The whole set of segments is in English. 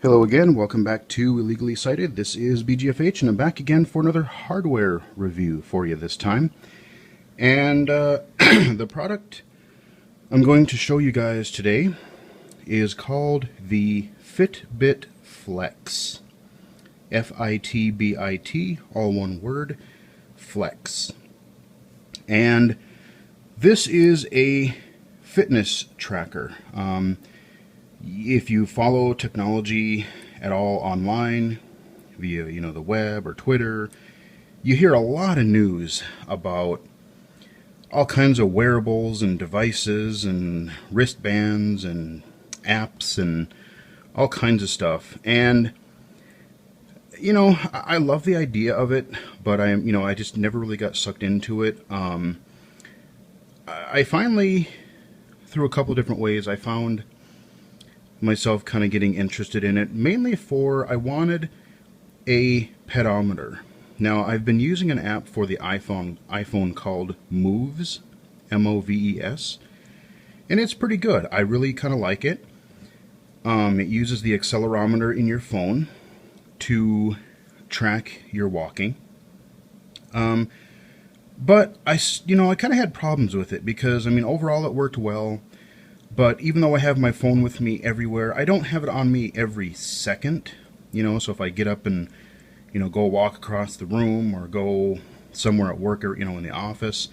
Hello again, welcome back to Illegally Cited. This is BGFH, and I'm back again for another hardware review for you this time. And the product I'm going to show you guys today is called the FitBit Flex. F-I-T-B-I-T, all one word, Flex. And this is a fitness tracker. If you follow technology at all online, via the web or Twitter, you hear a lot of news about all kinds of wearables and devices and wristbands and apps and all kinds of stuff. And I love the idea of it, but I just never really got sucked into it. I finally, through a couple different ways, I found myself kind of getting interested in it, mainly I wanted a pedometer. Now, I've been using an app for the iPhone called Moves, M-O-V-E-S, and it's pretty good. I really kind of like it. It uses the accelerometer in your phone to track your walking. But I kind of had problems with it because, overall it worked well. But even though I have my phone with me everywhere, I don't have it on me every second, so if I get up and, go walk across the room or go somewhere at work or, in the office,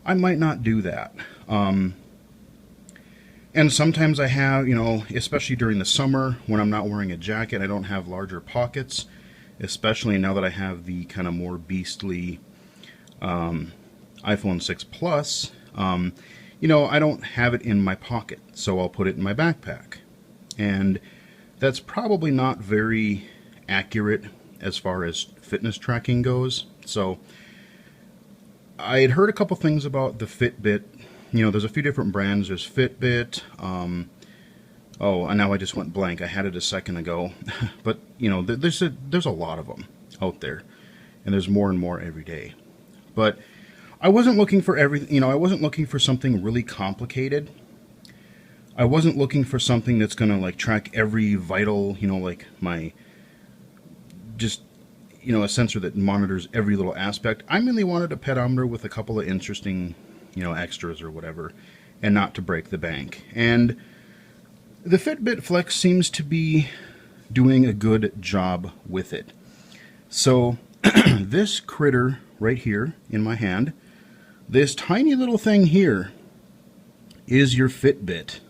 I might not do that. And sometimes I have, especially during the summer when I'm not wearing a jacket, I don't have larger pockets, especially now that I have the kind of more beastly iPhone 6 Plus. I don't have it in my pocket, so I'll put it in my backpack. And that's probably not very accurate as far as fitness tracking goes. So I had heard a couple things about the Fitbit. There's a few different brands. There's Fitbit. And now I just went blank. I had it a second ago. But, there's a lot of them out there. And there's more and more every day. But I wasn't looking for everything, I wasn't looking for something really complicated. I wasn't looking for something that's going to track every vital, my, just, a sensor that monitors every little aspect. I mainly wanted a pedometer with a couple of interesting, extras or whatever, and not to break the bank. And the Fitbit Flex seems to be doing a good job with it. So this critter right here in my hand, this tiny little thing here is your Fitbit.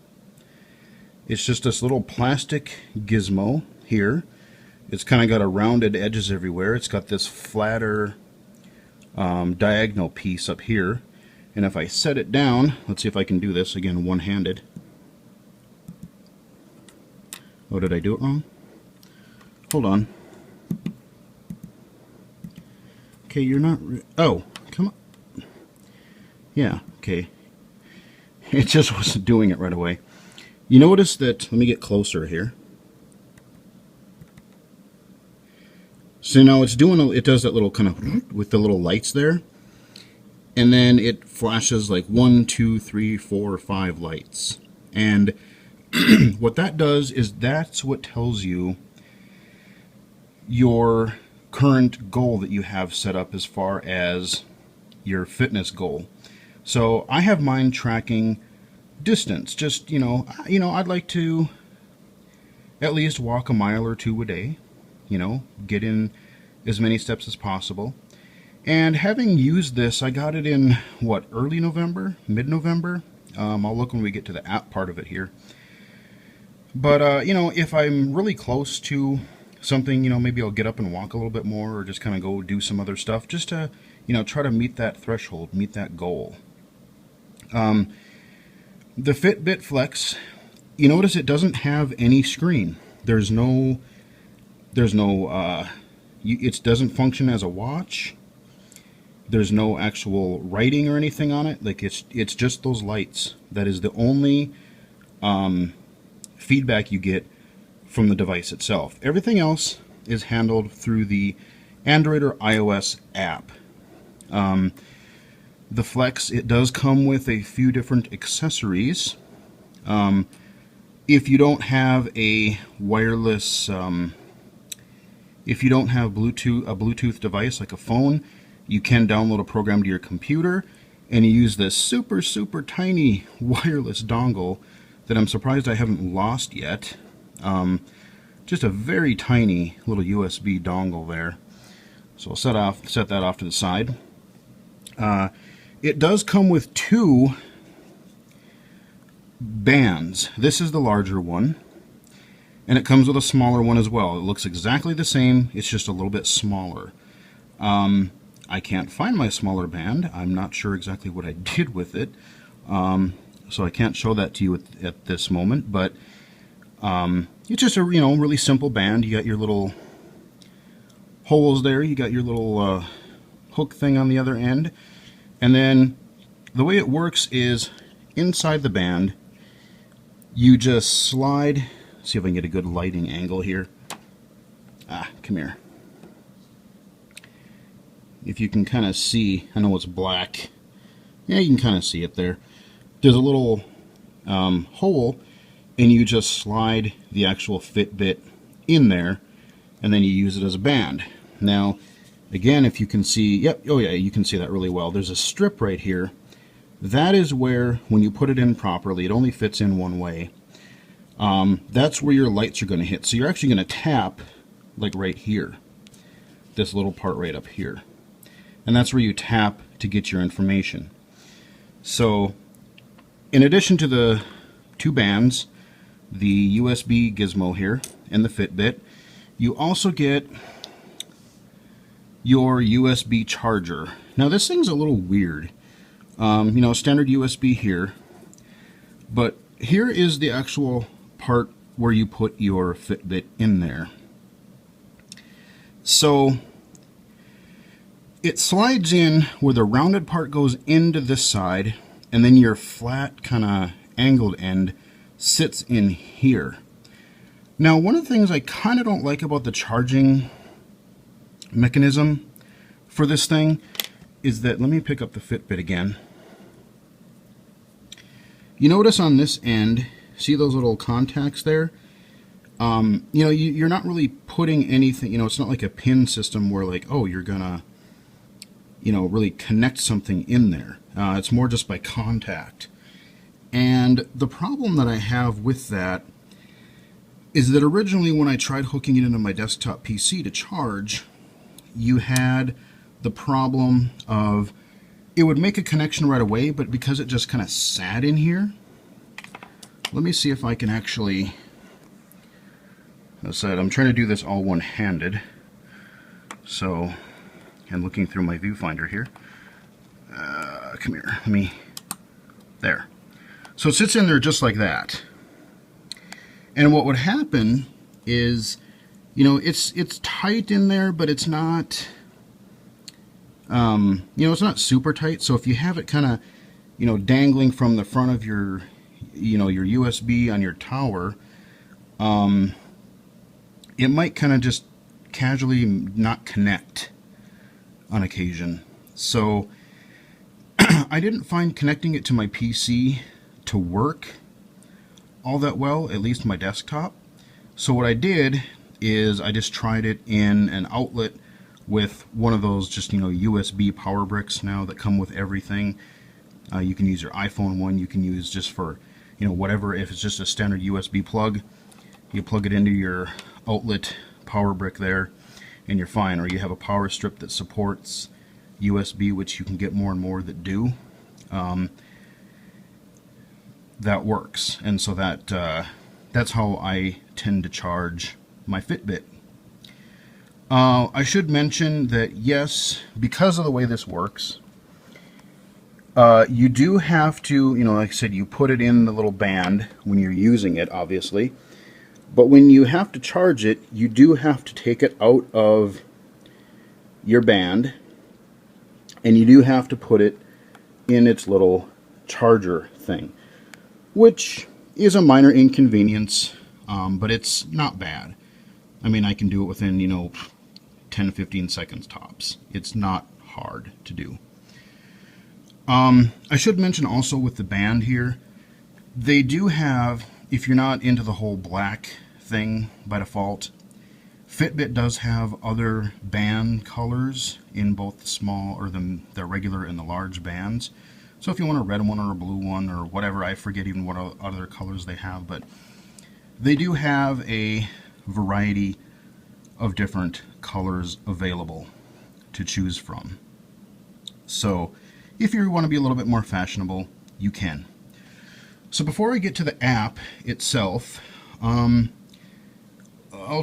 It's just this little plastic gizmo here. It's kind of got a rounded edges everywhere. It's got this flatter diagonal piece up here. And if I set it down, let's see if I can do this again one-handed. Oh, did I do it wrong? Hold on. Okay, you're not... Oh, come on. Yeah, okay. It just wasn't doing it right away. You notice that, let me get closer here. So now it does that little kind of, with the little lights there. And then it flashes like 1, 2, 3, 4, 5 lights. And what that does is that's what tells you your current goal that you have set up as far as your fitness goal. So I have mine tracking distance. Just, I'd like to at least walk a mile or two a day, get in as many steps as possible. And having used this, I got it in, early November, mid-November? I'll look when we get to the app part of it here. But, if I'm really close to something, maybe I'll get up and walk a little bit more or just kind of go do some other stuff just to, try to meet that threshold, meet that goal. The Fitbit Flex, you notice it doesn't have any screen. It doesn't function as a watch. There's no actual writing or anything on it. It's just those lights. That is the only feedback you get from the device itself. Everything else is handled through the Android or iOS app. The Flex, it does come with a few different accessories. If you don't have a wireless, if you don't have a Bluetooth device like a phone, you can download a program to your computer, and you use this super tiny wireless dongle that I'm surprised I haven't lost yet. Just a very tiny little USB dongle there. So I'll set that off to the side. It does come with two bands. This is the larger one, and it comes with a smaller one as well. It looks exactly the same, it's just a little bit smaller. I can't find my smaller band. I'm not sure exactly what I did with it, so I can't show that to you at this moment, but it's just a really simple band. You got your little holes there, you got your little hook thing on the other end, and then the way it works is inside the band you just slide. See if I can get a good lighting angle here. Come here. If you can kind of see, I know it's black. Yeah, you can kind of see it there. There's a little hole, and you just slide the actual Fitbit in there, and then you use it as a band. Now, again, if you can see, you can see that really well. There's a strip right here. That is where, when you put it in properly, it only fits in one way. That's where your lights are going to hit. So you're actually going to tap, like right here, this little part right up here. And that's where you tap to get your information. So, in addition to the two bands, the USB gizmo here, and the Fitbit, you also get your USB charger. Now this thing's a little weird. Standard USB here, but here is the actual part where you put your Fitbit in there. So it slides in where the rounded part goes into this side, and then your flat kind of angled end sits in here. Now, one of the things I kind of don't like about the charging mechanism for this thing is that, let me pick up the Fitbit again. You notice on this end, see those little contacts there? You're not really putting anything, it's not like a pin system where like, oh, you're gonna, really connect something in there. It's more just by contact. And the problem that I have with that is that originally when I tried hooking it into my desktop PC to charge, you had the problem of it would make a connection right away, but because it just kind of sat in here, let me see if I can actually, as I said, I'm trying to do this all one-handed, so, and looking through my viewfinder here, come here, there. So it sits in there just like that. And what would happen is, it's tight in there, but it's not, it's not super tight. So if you have it kind of, dangling from the front of your, your USB on your tower, it might kind of just casually not connect on occasion. So I didn't find connecting it to my PC to work all that well, at least my desktop. So what I did is I just tried it in an outlet with one of those just USB power bricks now that come with everything. You can use your iPhone one, you can use just for whatever. If it's just a standard USB plug, you plug it into your outlet power brick there and you're fine. Or you have a power strip that supports USB, which you can get more and more that do. That works, and so that's how I tend to charge my Fitbit. I should mention that yes, because of the way this works, you do have to, like I said, you put it in the little band when you're using it, obviously, but when you have to charge it, you do have to take it out of your band, and you do have to put it in its little charger thing, which is a minor inconvenience, but it's not bad. I can do it within, 10 to 15 seconds tops. It's not hard to do. I should mention also with the band here, they do have, if you're not into the whole black thing by default, Fitbit does have other band colors in both the small or the regular and the large bands. So if you want a red one or a blue one or whatever, I forget even what other colors they have, but they do have a variety of different colors available to choose from. So if you want to be a little bit more fashionable, you can. So before I get to the app itself, I'll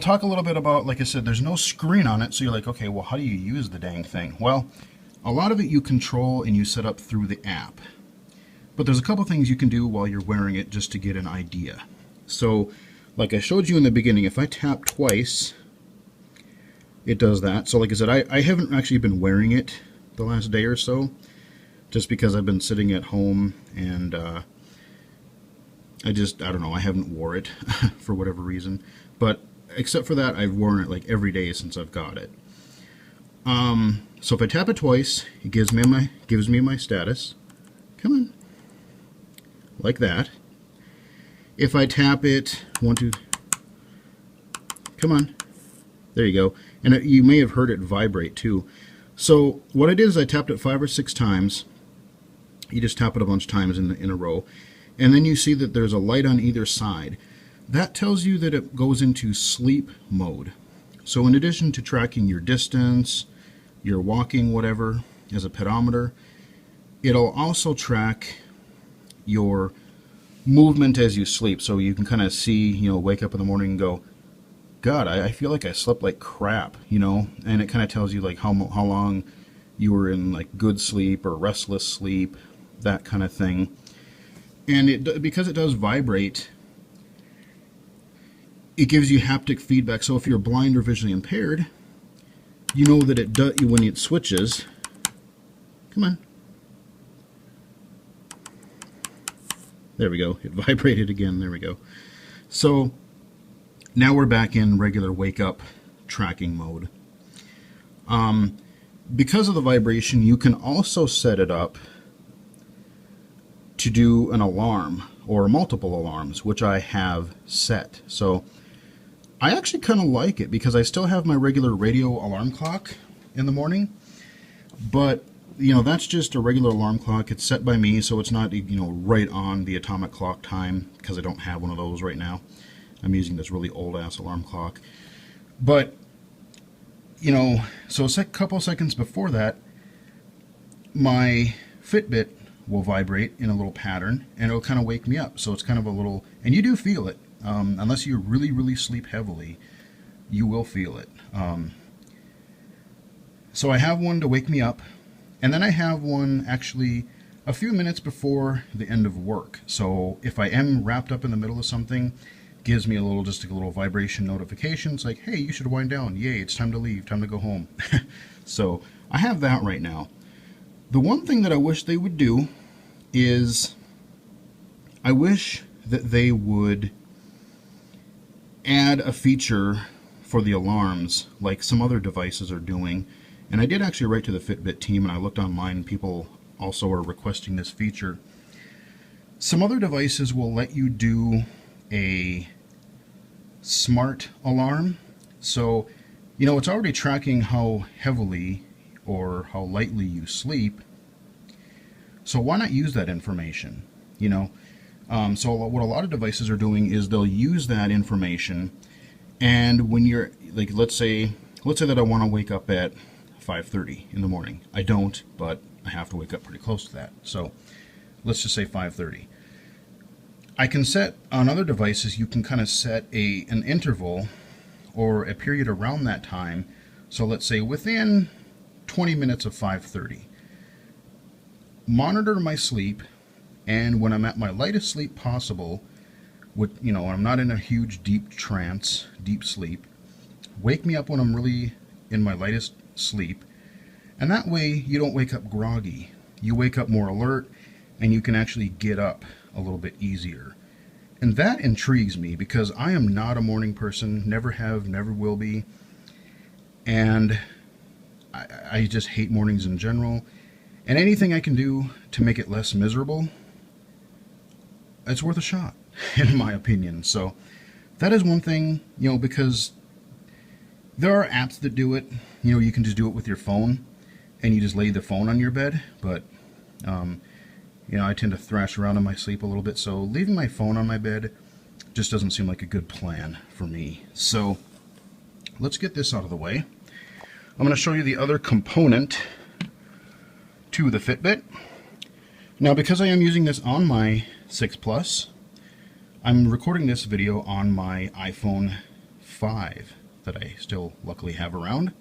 talk a little bit about, like I said, there's no screen on it, so you're like, okay, well, how do you use the dang thing? Well, a lot of it you control and you set up through the app. But there's a couple things you can do while you're wearing it just to get an idea. So, like I showed you in the beginning, if I tap twice, it does that. So like I said, I haven't actually been wearing it the last day or so, just because I've been sitting at home and I don't know, I haven't wore it for whatever reason. But except for that, I've worn it like every day since I've got it. So if I tap it twice, it gives me my status. Come on. Like that. If I tap it, come on. There you go. And you may have heard it vibrate too. So what I did is I tapped it 5 or 6 times. You just tap it a bunch of times in a row. And then you see that there's a light on either side. That tells you that it goes into sleep mode. So in addition to tracking your distance, your walking, whatever, as a pedometer, it'll also track your movement as you sleep. So you can kind of see, wake up in the morning and go, God, I feel like I slept like crap, and it kind of tells you like how long you were in like good sleep or restless sleep, that kind of thing. And because it does vibrate, it gives you haptic feedback. So if you're blind or visually impaired, you know that it does when it switches. Come on. There we go. It vibrated again. There we go. So now we're back in regular wake-up tracking mode. Because of the vibration, you can also set it up to do an alarm or multiple alarms, which I have set. So I actually kind of like it because I still have my regular radio alarm clock in the morning, but that's just a regular alarm clock. It's set by me, so it's not right on the atomic clock time, because I don't have one of those right now. I'm using this really old ass alarm clock. But so a couple seconds before that, my Fitbit will vibrate in a little pattern, and it'll kind of wake me up. So it's kind of a little, and you do feel it. Unless you really, really sleep heavily, you will feel it. So I have one to wake me up, and then I have one actually a few minutes before the end of work. So if I am wrapped up in the middle of something, it gives me just a little vibration notification. It's like, hey, you should wind down. Yay, it's time to leave, time to go home. So I have that right now. The one thing that I wish they would do is I wish that they would add a feature for the alarms like some other devices are doing. And I did actually write to the Fitbit team, and I looked online, and people also are requesting this feature. Some other devices will let you do a smart alarm. So, it's already tracking how heavily or how lightly you sleep. So why not use that information? So what a lot of devices are doing is they'll use that information, and when you're like, let's say that I want to wake up at 5:30 in the morning. I don't, but I have to wake up pretty close to that. So let's just say 5:30. I can set on other devices. You can kind of set an interval or a period around that time. So let's say within 20 minutes of 5:30. Monitor my sleep, and when I'm at my lightest sleep possible, when I'm not in a huge deep trance, deep sleep, wake me up when I'm really in my lightest sleep, and that way you don't wake up groggy. You wake up more alert, and you can actually get up a little bit easier. And that intrigues me because I am not a morning person, never have, never will be, and I just hate mornings in general. And anything I can do to make it less miserable, it's worth a shot. in my opinion. So that is one thing, because there are apps that do it. You can just do it with your phone, and you just lay the phone on your bed. But I tend to thrash around in my sleep a little bit, so leaving my phone on my bed just doesn't seem like a good plan for me. So let's get this out of the way. I'm going to show you the other component to the Fitbit. Now, because I am using this on my 6 Plus, I'm recording this video on my iPhone 5 that I still luckily have around.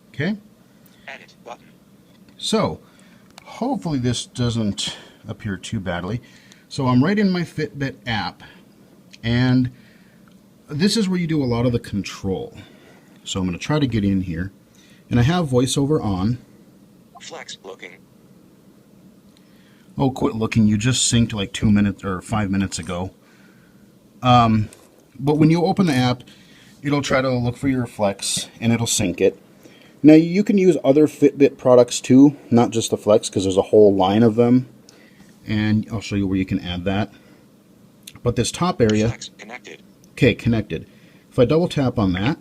Okay. Edit button. So, hopefully this doesn't appear too badly. So I'm right in my Fitbit app, and this is where you do a lot of the control. So I'm going to try to get in here, and I have voiceover on. Flex looking. Oh, quit looking. You just synced like 2 minutes or 5 minutes ago. But when you open the app, it'll try to look for your Flex, and it'll sync it. Now, you can use other Fitbit products too, not just the Flex, because there's a whole line of them. And I'll show you where you can add that. But this top area... Flex connected. Okay, connected. If I double tap on that...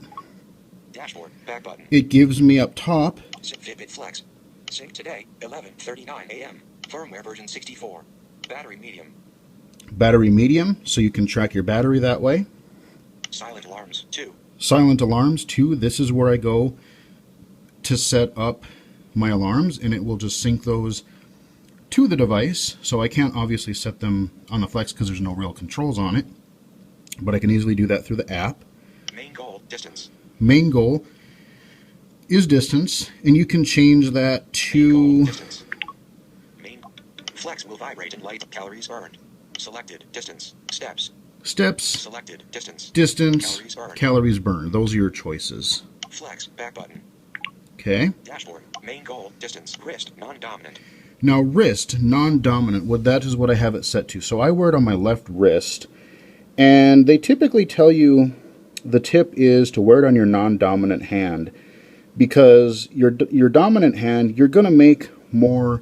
Dashboard, back button. It gives me up top... FitBit Flex. Sync today, 11:39 a.m. Firmware version 64. Battery medium. Battery medium, so you can track your battery that way. Silent alarms, 2. Silent alarms, 2. This is where I go to set up my alarms, and it will just sync those to the device. So I can't obviously set them on the Flex because there's no real controls on it, but I can easily do that through the app. Main goal, distance. Main goal is distance, and you can change that to... Distance. Main Flex will vibrate in light. Calories burned. Selected. Distance. Steps. Steps. Selected. Distance. Distance. Calories burned. Calories burned. Those are your choices. Flex. Back button. Okay. Dashboard. Main goal. Distance. Wrist. Non-dominant. Now wrist, non-dominant, that is what I have it set to. So I wear it on my left wrist, and they typically tell you the tip is to wear it on your non-dominant hand, because your dominant hand, you're going to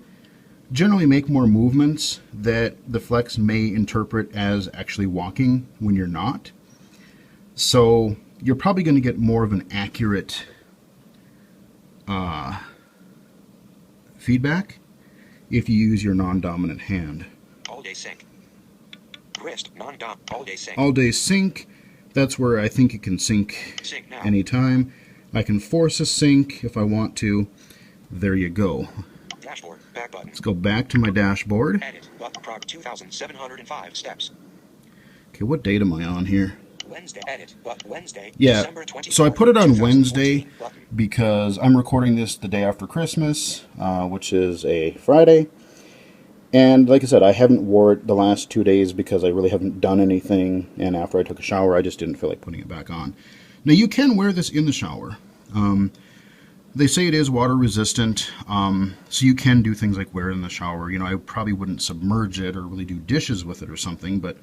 generally make more movements that the Flex may interpret as actually walking when you're not. So you're probably going to get more of an accurate feedback if you use your non-dominant hand. All day sync. Wrist, non-dom, all day sync. All day sync, that's where I think you can sync now. Anytime. I can force a sync if I want to. There you go. Dashboard, back button. Let's go back to my dashboard. Edit, button, prog 2,705 steps. Okay, what date am I on here? Wednesday, edit, but Wednesday, yeah, December 24th, so I put it on 2014, Wednesday button. because I'm recording this the day after Christmas, which is a Friday. And like I said, I haven't wore it the last 2 days because I really haven't done anything. And after I took a shower, I just didn't feel like putting it back on. Now, you can wear this in the shower. They say it is water resistant, so you can do things like wear it in the shower. I probably wouldn't submerge it or really do dishes with it or something, but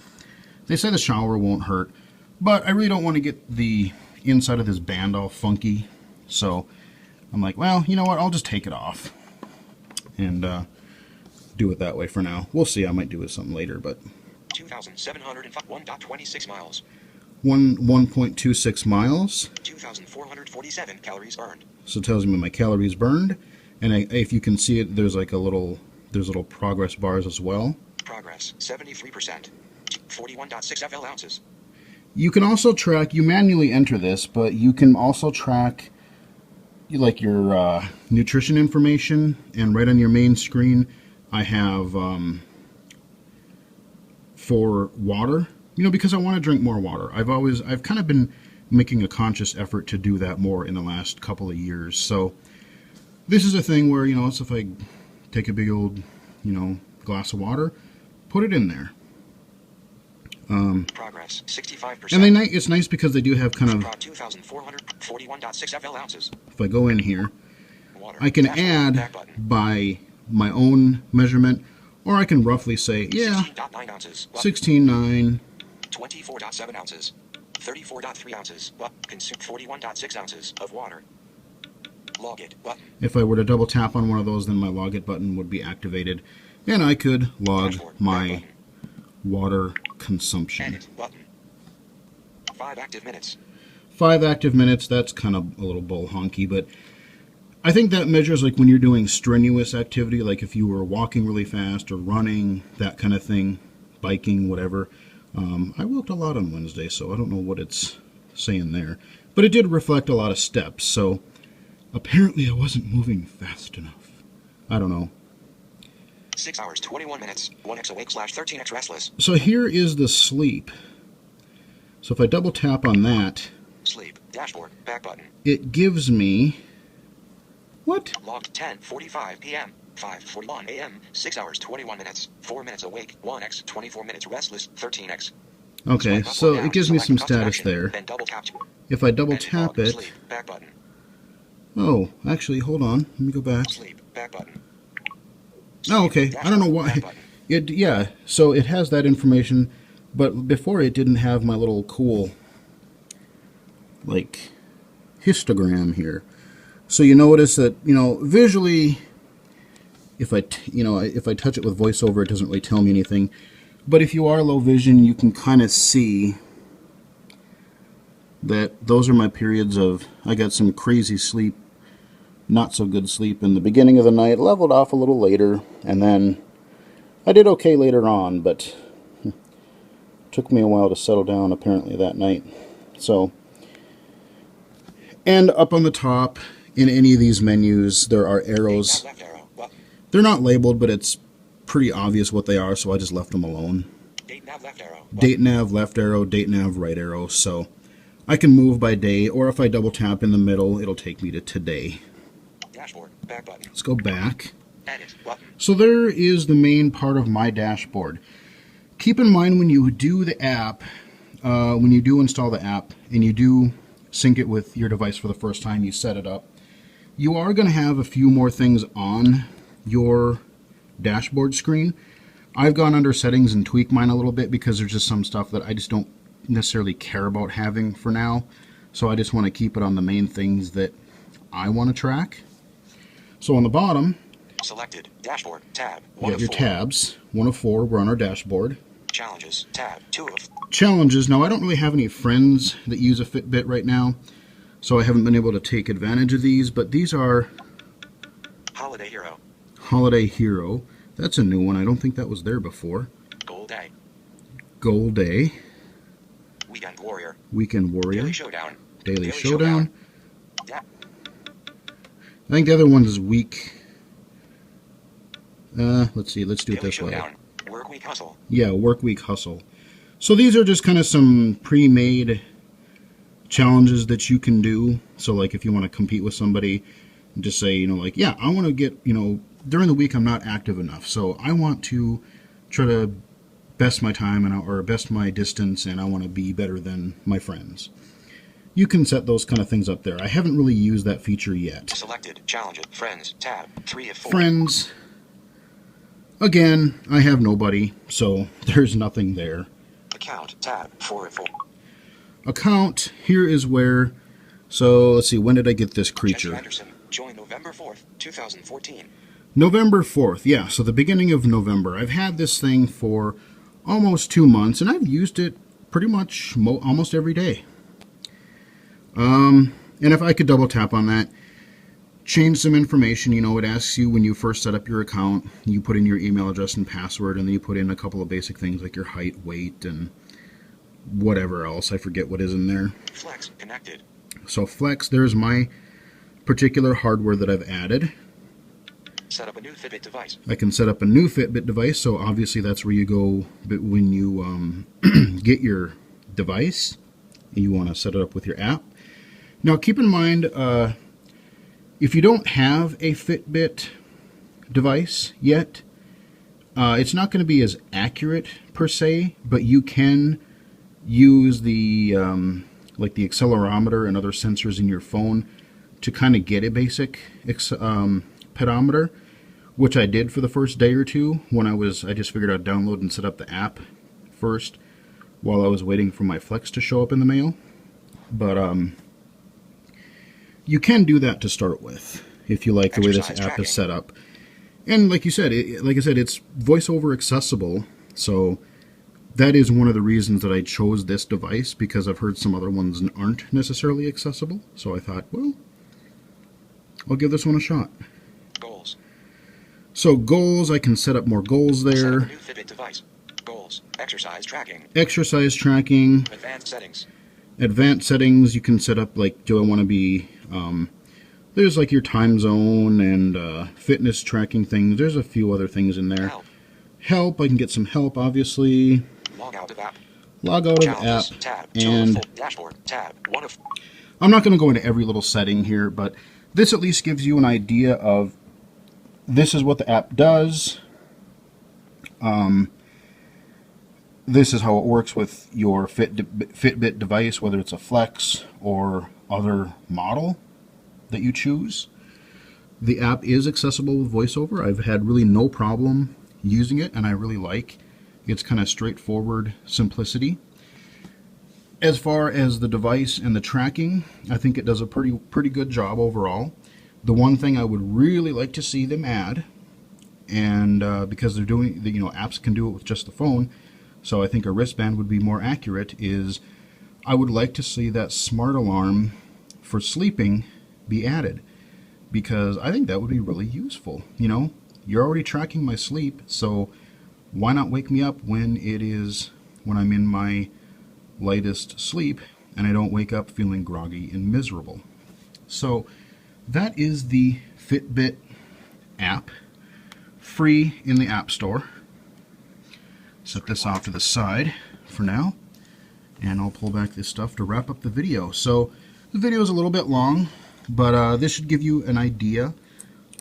they say the shower won't hurt. But I really don't want to get the inside of this band all funky. So I'm like, well, you know what? I'll just take it off and do it that way for now. We'll see. I might do it something later, but 2,705, 1.26 miles. 1.26 miles. 2,447 calories burned. So it tells me my calories burned. And if you can see it, there's like there's little progress bars as well. Progress, 73%. 41.6 FL ounces. You can also track, you manually enter this, but you can also track like your nutrition information. And right on your main screen, I have for water, because I want to drink more water. I've kind of been making a conscious effort to do that more in the last couple of years. So this is a thing where, so if I take a big old, glass of water, put it in there. Progress 65%. And it's nice because they do have kind of 2,441.6 FL ounces. If I go in here, Water. I can Dashboard, add by my own measurement, or I can roughly say, yeah, 16.9 ounces. 16.9, 24.7 ounces. 34.3 ounces. Consume 41.6 ounces of water. Log it button. If I were to double tap on one of those, then my log it button would be activated, and I could log Dashboard, my water consumption. Edit button. 5 active minutes. 5 active minutes, that's kind of a little bull honky, but I think that measures like when you're doing strenuous activity, like if you were walking really fast or running, that kind of thing, biking, whatever. I walked a lot on Wednesday, so I don't know what it's saying there. But it did reflect a lot of steps, so apparently I wasn't moving fast enough. I don't know. 6 hours, 21 minutes. 1x awake / 13x restless. So here is the sleep. So if I double tap on that, Sleep. Dashboard. Back button. it gives me... What? Logged 10:45 p.m. 5:41 a.m. 6 hours, 21 minutes. 4 minutes awake. 1x. 24 minutes restless. 13x. Okay, Swipe up so or down. it gives me Select some custom status action. there. Then double tap to If I double edit tap log. it... Sleep. Back button. Oh, actually, hold on. Let me go back. Sleep. Back button. Oh, okay. I don't know why. Back button. Yeah, so it has that information, but before it didn't have my little cool, like, histogram here. So you notice that, visually, if I touch it with VoiceOver, it doesn't really tell me anything. But if you are low vision, you can kind of see that those are my periods of, I got some crazy sleep, not so good sleep in the beginning of the night, leveled off a little later, and then I did okay later on, but it took me a while to settle down apparently that night. So, and up on the top, in any of these menus, there are arrows. Left arrow. Button. They're not labeled, but it's pretty obvious what they are, so I just left them alone. Date nav left arrow. Button. Date nav left arrow, date nav right arrow, so I can move by day, or if I double tap in the middle, it'll take me to today. Dashboard. Back button. Let's go back. Edit button. So there is the main part of my dashboard. Keep in mind when you do the app, when you do install the app, and you do sync it with your device for the first time, you set it up, you are going to have a few more things on your dashboard screen. I've gone under settings and tweaked mine a little bit because there's just some stuff that I just don't necessarily care about having for now. So I just want to keep it on the main things that I want to track. So on the bottom, Selected. Dashboard. Tab. you 1 got of your 4. tabs. 1 of 4, we're on our dashboard. Challenges. Tab. 2 of. Challenges. Now, I don't really have any friends that use a Fitbit right now, so I haven't been able to take advantage of these, but these are Holiday Hero. Holiday Hero. That's a new one. I don't think that was there before. Goal Day. Goal Day. Weekend Warrior. Weekend Warrior. Daily Showdown. Daily Showdown. Da- I think the other one is week. Let's see. Let's do it Daily this way. Showdown. Work Week Hustle. Yeah, Work Week Hustle. So these are just kind of some pre-made challenges that you can do. So like if you want to compete with somebody, just say, like, yeah, I want to get, during the week I'm not active enough. So I want to try to best my time or best my distance, and I want to be better than my friends. You can set those kind of things up there. I haven't really used that feature yet. Selected. Challenges. Friends. Tab. 3 of 4. Friends. Again, I have nobody, so there's nothing there. Account. Tab. 4 of 4. Account, here is where, so let's see, when did I get this Jesse creature? Anderson. Joined November 4th, 2014. November 4th, yeah, so the beginning of November. I've had this thing for almost 2 months, and I've used it pretty much almost every day. And if I could double tap on that, change some information, it asks you when you first set up your account, you put in your email address and password, and then you put in a couple of basic things like your height, weight, and whatever else. I forget what is in there. Flex. Connected. So Flex, there's my particular hardware that I've added. Set up a new Fitbit device. I can set up a new Fitbit device, so obviously that's where you go when you get your device and you want to set it up with your app. Now keep in mind, if you don't have a Fitbit device yet, it's not going to be as accurate per se, but you can use the like the accelerometer and other sensors in your phone to kind of get a basic pedometer, which I did for the first day or two when I just figured I'd download and set up the app first while I was waiting for my Flex to show up in the mail. But you can do that to start with if you like the way this app is set up. And like you said, like I said, it's VoiceOver accessible, so that is one of the reasons that I chose this device, because I've heard some other ones aren't necessarily accessible. So I thought, well, I'll give this one a shot. Goals. So goals, I can set up more goals Set up there. a new Fitbit device. Goals. Exercise tracking. Exercise tracking. Advanced settings. Advanced settings, you can set up, like, do I want to be, there's like your time zone and fitness tracking things. There's a few other things in there. Help, I can get some help, obviously. Log out of app. Log out of app. Challenges, tab. And Dashboard, tab. 1 of. I'm not going to go into every little setting here, but this at least gives you an idea of this is what the app does. This is how it works with your Fitbit device, whether it's a Flex or other model that you choose. The app is accessible with VoiceOver. I've had really no problem using it, and I really like its kind of straightforward simplicity. As far as the device and the tracking, I think it does a pretty good job overall. The one thing I would really like to see them add, and because they're doing, apps can do it with just the phone, so I think a wristband would be more accurate, is I would like to see that smart alarm for sleeping be added, because I think that would be really useful. You're already tracking my sleep, so why not wake me up when I'm in my lightest sleep and I don't wake up feeling groggy and miserable. So that is the Fitbit app, free in the App Store. Set this off to the side for now, and I'll pull back this stuff to wrap up the video. So the video is a little bit long, but this should give you an idea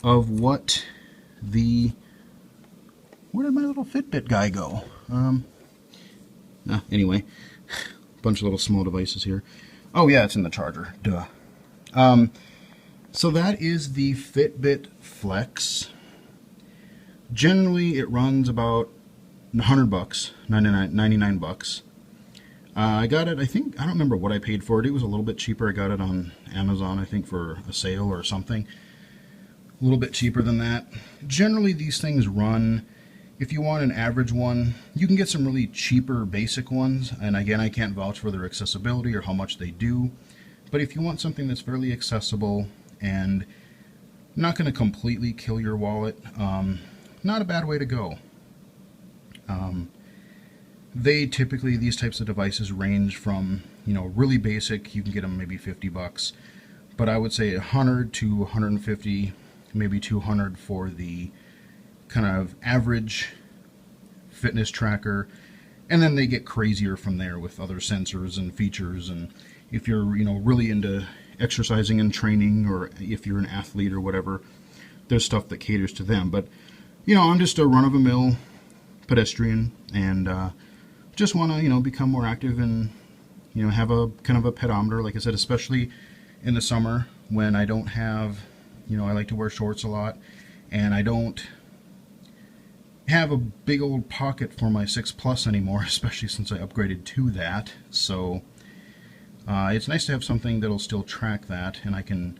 of what where did my little Fitbit guy go? Anyway, bunch of little small devices here. Oh yeah, it's in the charger, duh. So that is the Fitbit Flex. Generally it runs about $100, 99 bucks. I got it, I don't remember what I paid for it. It was a little bit cheaper. I got it on Amazon, I think, for a sale or something. A little bit cheaper than that. Generally these things run, if you want an average one, you can get some really cheaper basic ones, and again, I can't vouch for their accessibility or how much they do, but if you want something that's fairly accessible and not going to completely kill your wallet, not a bad way to go. They typically, these types of devices range from, really basic, you can get them maybe 50 bucks, but I would say 100 to 150, maybe 200 for the kind of average fitness tracker, and then they get crazier from there with other sensors and features. And if you're really into exercising and training, or if you're an athlete or whatever, there's stuff that caters to them. But I'm just a run-of-the-mill pedestrian, and just want to become more active and have a kind of a pedometer, like I said, especially in the summer when I don't have I like to wear shorts a lot, and I don't have a big old pocket for my 6 Plus anymore, especially since I upgraded to that. So it's nice to have something that'll still track that, and I can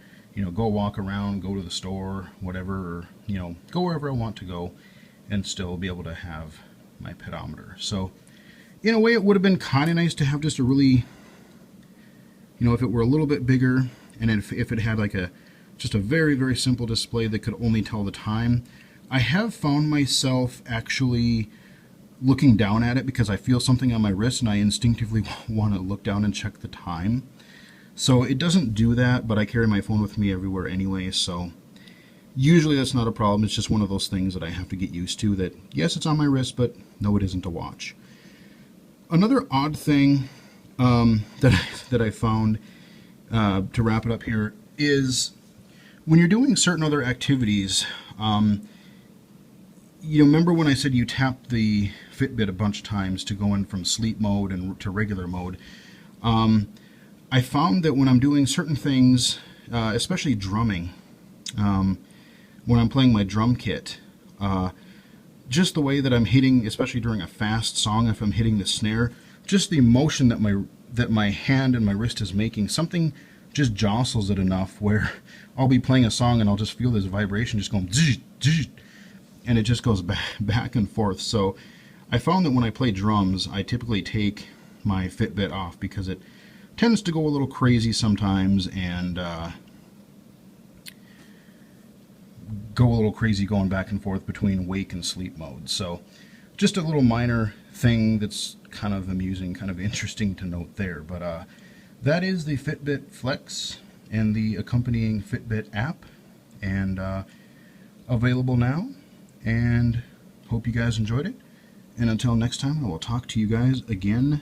go walk around, go to the store, whatever, or go wherever I want to go and still be able to have my pedometer. So in a way, it would have been kind of nice to have just a really, if it were a little bit bigger, and if it had like just a very, very simple display that could only tell the time. I have found myself actually looking down at it because I feel something on my wrist and I instinctively want to look down and check the time. So it doesn't do that, but I carry my phone with me everywhere anyway, so usually that's not a problem. It's just one of those things that I have to get used to, that yes, it's on my wrist, but no, it isn't to watch. Another odd thing that I found, to wrap it up here, is when you're doing certain other activities, remember when I said you tap the Fitbit a bunch of times to go in from sleep mode and to regular mode? I found that when I'm doing certain things, especially drumming, when I'm playing my drum kit, just the way that I'm hitting, especially during a fast song, if I'm hitting the snare, just the motion that my hand and my wrist is making, something just jostles it enough where I'll be playing a song and I'll just feel this vibration just going zzz, zzz, and it just goes back and forth. So I found that when I play drums, I typically take my Fitbit off because it tends to go a little crazy sometimes and go a little crazy going back and forth between wake and sleep mode. So just a little minor thing that's kind of amusing, kind of interesting to note there. But that is the FitBit Flex and the accompanying Fitbit app, and available now. And hope you guys enjoyed it. And until next time, I will talk to you guys again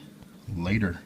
later.